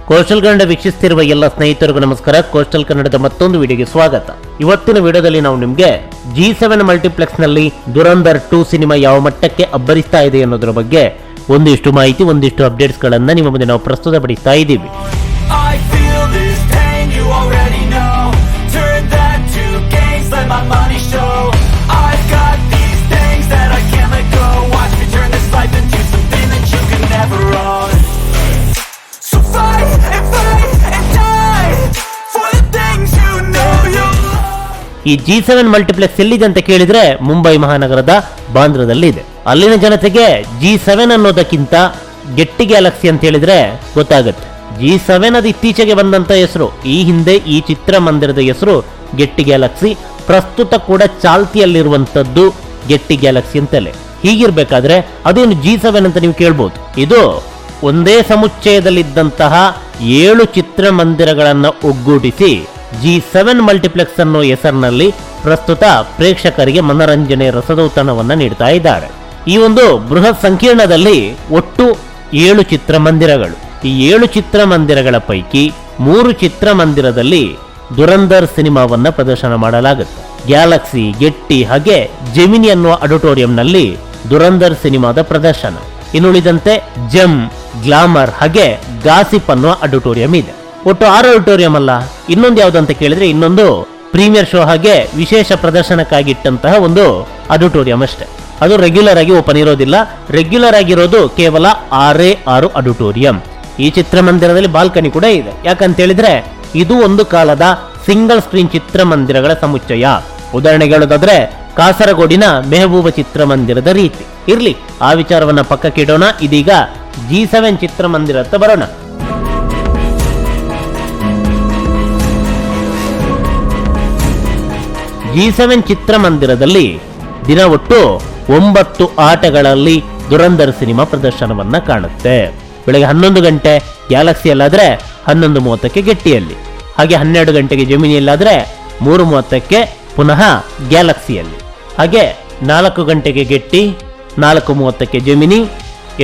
Coastal Kannada ವೀಕ್ಷಿಸುತ್ತಿರುವ ಎಲ್ಲ ಸ್ನೇಹಿತರಿಗೂ ನಮಸ್ಕಾರ. ಕೋಸ್ಟಲ್ ಕನ್ನಡದ ಮತ್ತೊಂದು ವಿಡಿಯೋಗೆ ಸ್ವಾಗತ. ಇವತ್ತಿನ ವಿಡಿಯೋದಲ್ಲಿ ನಾವು ನಿಮಗೆ G7 ಮಲ್ಟಿಪ್ಲೆಕ್ಸ್ ನಲ್ಲಿ ದುರಂಧರ್ 2 ಸಿನಿಮಾ ಯಾವ ಮಟ್ಟಕ್ಕೆ ಅಬ್ಬರಿಸ್ತಾ ಇದೆ ಅನ್ನೋದರ ಬಗ್ಗೆ ಒಂದಿಷ್ಟು ಮಾಹಿತಿ, ಒಂದಿಷ್ಟು ಅಪ್ಡೇಟ್ಸ್ ಗಳನ್ನ ನಿಮ್ಮ ಮುಂದೆ ನಾವು ಪ್ರಸ್ತುತಪಡಿಸ್ತಾ ಇದ್ದೀವಿ. ಈ G7 ಮಲ್ಟಿಪ್ಲೆಕ್ಸ್ ಎಲ್ಲಿದೆ ಅಂತ ಕೇಳಿದ್ರೆ ಮುಂಬೈ ಮಹಾನಗರದ ಬಾಂದ್ರಾದಲ್ಲಿ ಇದೆ. ಅಲ್ಲಿನ ಜನತೆಗೆ G7 ಅನ್ನೋದಕ್ಕಿಂತ ಗೆಟ್ಟಿ ಗ್ಯಾಲಕ್ಸಿ ಅಂತ ಹೇಳಿದ್ರೆ ಗೊತ್ತಾಗುತ್ತೆ. G7 ಅದು ಇತ್ತೀಚೆಗೆ ಬಂದಂತ ಹೆಸರು. ಈ ಹಿಂದೆ ಈ ಚಿತ್ರಮಂದಿರದ ಹೆಸರು ಗೆಟ್ಟಿ ಗ್ಯಾಲಕ್ಸಿ. ಪ್ರಸ್ತುತ ಕೂಡ ಚಾಲ್ತಿಯಲ್ಲಿರುವಂತದ್ದು ಗೆಟ್ಟಿ ಗ್ಯಾಲಕ್ಸಿ ಅಂತಲೇ. ಹೀಗಿರ್ಬೇಕಾದ್ರೆ ಅದೇನು G7 ಅಂತ ನೀವು ಕೇಳ್ಬೋದು. ಇದು ಒಂದೇ ಸಮುಚ್ಚಯದಲ್ಲಿದ್ದಂತಹ 7 ಚಿತ್ರಮಂದಿರಗಳನ್ನ ಒಗ್ಗೂಡಿಸಿ G7 ಮಲ್ಟಿಪ್ಲೆಕ್ಸ್ ಅನ್ನೋ ಹೆಸರಿನಲ್ಲಿ ಪ್ರಸ್ತುತ ಪ್ರೇಕ್ಷಕರಿಗೆ ಮನರಂಜನೆ ರಸದೌತಣವನ್ನ ನೀಡ್ತಾ ಇದ್ದಾರೆ. ಈ ಒಂದು ಬೃಹತ್ ಸಂಕೀರ್ಣದಲ್ಲಿ ಒಟ್ಟು 7 ಚಿತ್ರಮಂದಿರಗಳು. ಈ 7 ಚಿತ್ರಮಂದಿರಗಳ ಪೈಕಿ 3 ಚಿತ್ರಮಂದಿರದಲ್ಲಿ ದುರಂಧರ್ ಸಿನಿಮಾವನ್ನ ಪ್ರದರ್ಶನ ಮಾಡಲಾಗುತ್ತೆ. ಗ್ಯಾಲಕ್ಸಿ, ಗೆಟ್ಟಿ ಹಾಗೆ ಜೆಮಿನಿ ಅನ್ನುವ ಆಡಿಟೋರಿಯಂನಲ್ಲಿ ದುರಂಧರ್ ಸಿನಿಮಾದ ಪ್ರದರ್ಶನ. ಇನ್ನುಳಿದಂತೆ ಜೆಮ್, ಗ್ಲಾಮರ್ ಹಾಗೆ ಗಾಸಿಪ್ ಅನ್ನುವ ಆಡಿಟೋರಿಯಂ ಇದೆ. ಒಟ್ಟು 6 ಆಡಿಟೋರಿಯಂ ಅಲ್ಲ. ಇನ್ನೊಂದು ಯಾವ್ದಂತ ಕೇಳಿದ್ರೆ ಇನ್ನೊಂದು ಪ್ರೀಮಿಯರ್ ಶೋ ಹಾಗೆ ವಿಶೇಷ ಪ್ರದರ್ಶನಕ್ಕಾಗಿಟ್ಟಂತಹ ಒಂದು ಆಡಿಟೋರಿಯಂ ಅಷ್ಟೇ. ಅದು ರೆಗ್ಯುಲರ್ ಆಗಿ ಓಪನ್ ಇರೋದಿಲ್ಲ. ರೆಗ್ಯುಲರ್ ಆಗಿರೋದು ಕೇವಲ 6 ಆಡಿಟೋರಿಯಂ. ಈ ಚಿತ್ರಮಂದಿರದಲ್ಲಿ ಬಾಲ್ಕನಿ ಕೂಡ ಇದೆ. ಯಾಕಂತ ಹೇಳಿದ್ರೆ ಇದು ಒಂದು ಕಾಲದ ಸಿಂಗಲ್ ಸ್ಕ್ರೀನ್ ಚಿತ್ರಮಂದಿರಗಳ ಸಮುಚ್ಚಯ. ಉದಾಹರಣೆಗೆ ಹೇಳೋದಾದ್ರೆ ಕಾಸರಗೋಡಿನ ಮೆಹಬೂಬ ಚಿತ್ರಮಂದಿರದ ರೀತಿ. ಇರ್ಲಿ, ಆ ವಿಚಾರವನ್ನ ಪಕ್ಕಕ್ಕಿಡೋಣ. ಇದೀಗ G7 ಚಿತ್ರಮಂದಿರ ಅಂತ ಬರೋಣ. G7 ಚಿತ್ರಮಂದಿರದಲ್ಲಿ ದಿನ ಒಟ್ಟು 9 ಆಟಗಳಲ್ಲಿ ದುರಂಧರ್ ಸಿನಿಮಾ ಪ್ರದರ್ಶನವನ್ನ ಕಾಣುತ್ತೆ. ಬೆಳಗ್ಗೆ 11 ಗಂಟೆ ಗ್ಯಾಲಕ್ಸಿಯಲ್ಲಾದ್ರೆ 11:30ಕ್ಕೆ ಗೆಟ್ಟಿಯಲ್ಲಿ, ಹಾಗೆ 12 ಗಂಟೆಗೆ ಜೆಮಿನಿಯಲ್ಲಾದ್ರೆ 3:30ಕ್ಕೆ ಪುನಃ ಗ್ಯಾಲಕ್ಸಿಯಲ್ಲಿ, ಹಾಗೆ 4 ಗಂಟೆಗೆ ಗೆಟ್ಟಿ, 4:30ಕ್ಕೆ ಜೆಮಿನಿ,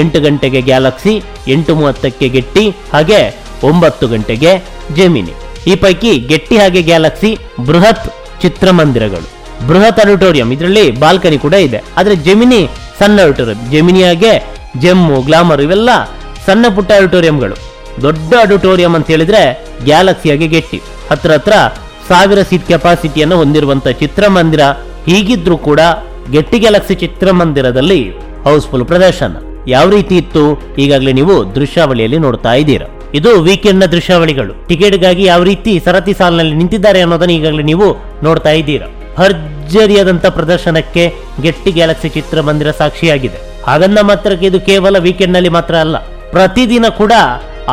8 ಗಂಟೆಗೆ ಗ್ಯಾಲಕ್ಸಿ, 8:30ಕ್ಕೆ ಗೆಟ್ಟಿ, ಹಾಗೆ 9 ಗಂಟೆಗೆ ಜೆಮಿನಿ. ಈ ಪೈಕಿ ಗೆಟ್ಟಿ ಹಾಗೆ ಗ್ಯಾಲಕ್ಸಿ ಬೃಹತ್ ಚಿತ್ರಮಂದಿರಗಳು, ಬೃಹತ್ ಆಡಿಟೋರಿಯಂ. ಇದರಲ್ಲಿ ಬಾಲ್ಕನಿ ಕೂಡ ಇದೆ. ಆದ್ರೆ ಜೆಮಿನಿ ಸಣ್ಣ ಆಡಿಟೋರಿಯಂ. ಜೆಮಿನಿಯಾಗೆ ಜೆಮ್ಮು, ಗ್ಲಾಮರ್ ಇವೆಲ್ಲ ಸಣ್ಣ ಪುಟ್ಟ ಆಡಿಟೋರಿಯಂಗಳು. ದೊಡ್ಡ ಆಡಿಟೋರಿಯಂ ಅಂತ ಹೇಳಿದ್ರೆ ಗ್ಯಾಲಕ್ಸಿಯಾಗೆ ಗೆಟ್ಟಿ. ಹತ್ರ 1000 ಸೀಟ್ ಕೆಪಾಸಿಟಿಯನ್ನು ಹೊಂದಿರುವಂತ ಚಿತ್ರಮಂದಿರ. ಹೀಗಿದ್ರು ಕೂಡ ಗೆಟ್ಟಿ ಗ್ಯಾಲಕ್ಸಿ ಚಿತ್ರಮಂದಿರದಲ್ಲಿ ಹೌಸ್ಫುಲ್ ಪ್ರದರ್ಶನ. ಯಾವ ರೀತಿ ಇತ್ತು ಈಗಾಗಲೇ ನೀವು ದೃಶ್ಯಾವಳಿಯಲ್ಲಿ ನೋಡ್ತಾ ಇದ್ದೀರಾ. ಇದು ವೀಕೆಂಡ್ ನ ದೃಶ್ಯಾವಳಿಗಳು. ಟಿಕೆಟ್ಗಾಗಿ ಯಾವ ರೀತಿ ಸರತಿ ಸಾಲಿನಲ್ಲಿ ನಿಂತಿದ್ದಾರೆ ಅನ್ನೋದನ್ನ ಈಗಾಗಲೇ ನೀವು ನೋಡ್ತಾ ಇದ್ದೀರಾ. ಭರ್ಜರಿಯಾದಂತ ಪ್ರದರ್ಶನಕ್ಕೆ ಗೆಟ್ಟಿ ಗ್ಯಾಲಕ್ಸಿ ಚಿತ್ರಮಂದಿರ ಸಾಕ್ಷಿಯಾಗಿದೆ. ಹಾಗಂದ ಮಾತ್ರಕ್ಕೆ ಇದು ಕೇವಲ ವೀಕೆಂಡ್ ನಲ್ಲಿ ಮಾತ್ರ ಅಲ್ಲ, ಪ್ರತಿದಿನ ಕೂಡ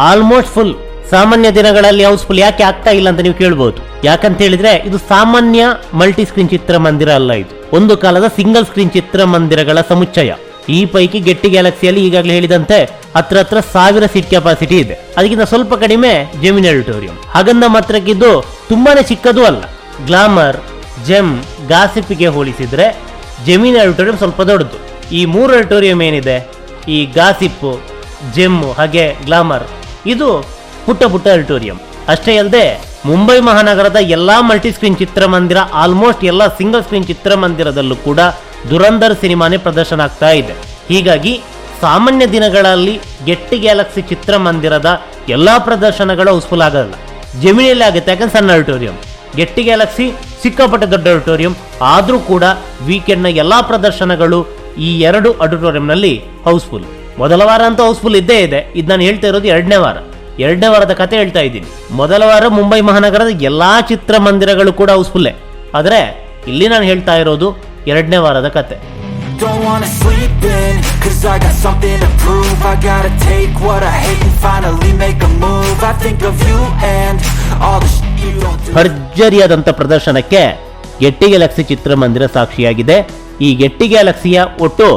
ಆಲ್ಮೋಸ್ಟ್ ಫುಲ್. ಸಾಮಾನ್ಯ ದಿನಗಳಲ್ಲಿ ಹೌಸ್ಫುಲ್ ಯಾಕೆ ಆಗ್ತಾ ಇಲ್ಲ ಅಂತ ನೀವು ಕೇಳಬಹುದು. ಯಾಕಂತ ಹೇಳಿದ್ರೆ ಇದು ಸಾಮಾನ್ಯ ಮಲ್ಟಿ ಸ್ಕ್ರೀನ್ ಚಿತ್ರಮಂದಿರ ಅಲ್ಲ. ಇದು ಒಂದು ಕಾಲದ ಸಿಂಗಲ್ ಸ್ಕ್ರೀನ್ ಚಿತ್ರಮಂದಿರಗಳ ಸಮುಚ್ಚಯ. ಈ ಪೈಕಿ ಗೆಟ್ಟಿ ಗ್ಯಾಲಕ್ಸಿಯಲ್ಲಿ ಈಗಾಗಲೇ ಹೇಳಿದಂತೆ ಹತ್ರ 1000 ಸೀಟ್ ಕೆಪಾಸಿಟಿ ಇದೆ. ಅದಕ್ಕಿಂತ ಸ್ವಲ್ಪ ಕಡಿಮೆ ಜೆಮಿನಿ ಆಡಿಟೋರಿಯಂ. ಹಾಗಂದ ಮಾತ್ರಕ್ಕೆ ಇದು ತುಂಬಾನೇ ಚಿಕ್ಕದು ಅಲ್ಲ. ಗ್ಲಾಮರ್, ಜೆಮ್, ಗಾಸಿಪ್ಗೆ ಹೋಲಿಸಿದ್ರೆ ಜೆಮಿನಿ ಆಡಿಟೋರಿಯಂ ಸ್ವಲ್ಪ ದೊಡ್ಡದು. ಈ 3 ಆಡಿಟೋರಿಯಂ ಏನಿದೆ, ಈ ಗಾಸಿಪ್, ಜೆಮ್ ಹಾಗೆ ಗ್ಲಾಮರ್, ಇದು ಪುಟ್ಟ ಆಡಿಟೋರಿಯಂ. ಅಷ್ಟೇ ಅಲ್ಲದೆ ಮುಂಬೈ ಮಹಾನಗರದ ಎಲ್ಲಾ ಮಲ್ಟಿ ಸ್ಕ್ರೀನ್ ಚಿತ್ರಮಂದಿರ, ಆಲ್ಮೋಸ್ಟ್ ಎಲ್ಲ ಸಿಂಗಲ್ ಸ್ಕ್ರೀನ್ ಚಿತ್ರಮಂದಿರದಲ್ಲೂ ಕೂಡ ದುರಂಧರ್ ಸಿನಿಮಾನೇ ಪ್ರದರ್ಶನ ಆಗ್ತಾ ಇದೆ. ಹೀಗಾಗಿ ಸಾಮಾನ್ಯ ದಿನಗಳಲ್ಲಿ ಗೆಟ್ಟಿ ಗ್ಯಾಲಕ್ಸಿ ಚಿತ್ರಮಂದಿರದ ಎಲ್ಲಾ ಪ್ರದರ್ಶನಗಳು ಹೌಸ್ಫುಲ್ ಆಗಲ್ಲ. ಜೆಮಿನಿಯಲ್ಲಿ ಆಗುತ್ತೆ, ಯಾಕಂದ್ರೆ ಸಣ್ಣ ಆಡಿಟೋರಿಯಂ. ಗೆಟ್ಟಿ ಗ್ಯಾಲಕ್ಸಿ ಸಿಕ್ಕಾಪಟ್ಟೆ ದೊಡ್ಡ ಆಡಿಟೋರಿಯಂ. ಆದ್ರೂ ಕೂಡ ವೀಕೆಂಡ್ ನ ಎಲ್ಲಾ ಪ್ರದರ್ಶನಗಳು ಈ 2 ಆಡಿಟೋರಿಯಂನಲ್ಲಿ ಹೌಸ್ಫುಲ್. ಮೊದಲ ವಾರ ಅಂತೂ ಹೌಸ್ಫುಲ್ ಇದ್ದೇ ಇದೆ. ಇದು ನಾನು ಹೇಳ್ತಾ ಇರೋದು 2ನೇ ವಾರ. 2ನೇ ವಾರದ ಕತೆ ಹೇಳ್ತಾ ಇದ್ದೀನಿ. ಮೊದಲ ವಾರ ಮುಂಬೈ ಮಹಾನಗರದ ಎಲ್ಲಾ ಚಿತ್ರಮಂದಿರಗಳು ಕೂಡ ಹೌಸ್ಫುಲ್ಲೇ. ಆದ್ರೆ ಇಲ್ಲಿ ನಾನು ಹೇಳ್ತಾ ಇರೋದು 2ನೇ ವಾರದ ಕತೆ. Don't wanna sleep in, cause I got something to prove. I gotta take what I hate and finally make a move. I think of you and all the shit you don't do. ಭರ್ಜರಿಯಾದಂತ ಪ್ರದರ್ಶನಕ್ಕೆ ಗೆಟ್ಟಿ Galaxy ಚಿತ್ರಮಂದಿರ ಸಾಕ್ಷಿಯಾಗಿದೆ. ಈ ಗೆಟ್ಟಿ ಗ್ಯಾಲಕ್ಸಿಯ ಒಟ್ಟು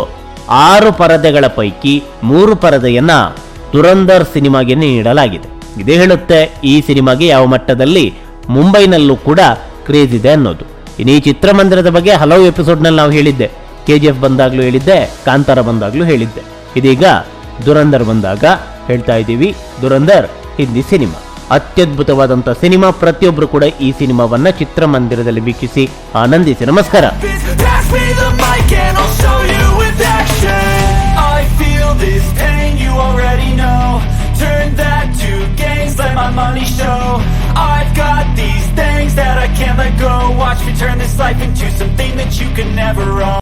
6 ಪರದೆಗಳ ಪೈಕಿ 3 ಪರದೆಯನ್ನ ದುರಂಧರ್ ಸಿನಿಮಾಗೆ ನೀಡಲಾಗಿದೆ. ಇದೇ ಹೇಳುತ್ತೆ ಈ ಸಿನಿಮಾಗೆ ಯಾವ ಮಟ್ಟದಲ್ಲಿ ಮುಂಬೈನಲ್ಲೂ ಕೂಡ ಕ್ರೇಜ್ ಇದೆ ಅನ್ನೋದು. ಇನ್ನು ಈ ಚಿತ್ರಮಂದಿರದ ಬಗ್ಗೆ ಹಲವು ಎಪಿಸೋಡ್ನಲ್ಲಿ ನಾವು ಹೇಳಿದ್ದೆ. KGF ಬಂದಾಗ್ಲೂ ಹೇಳಿದ್ದೆ, ಕಾಂತಾರ ಬಂದಾಗ್ಲೂ ಹೇಳಿದ್ದೆ. ಇದೀಗ ದುರಂಧರ್ ಬಂದಾಗ ಹೇಳ್ತಾ ಇದ್ದೀವಿ. ದುರಂಧರ್ ಹಿಂದಿ ಸಿನಿಮಾ. ಅತ್ಯದ್ಭುತವಾದಂಥ ಸಿನಿಮಾ. ಪ್ರತಿಯೊಬ್ರು ಕೂಡ ಈ ಸಿನಿಮಾವನ್ನ ಚಿತ್ರಮಂದಿರದಲ್ಲಿ ವೀಕ್ಷಿಸಿ ಆನಂದಿಸಿ. ನಮಸ್ಕಾರ. Pass me the mic and I'll show you with action. I feel this pain, you already know. Turn that to gains, let my money show. I've got these things that I can't let go. Watch me turn this life into something that you can never own.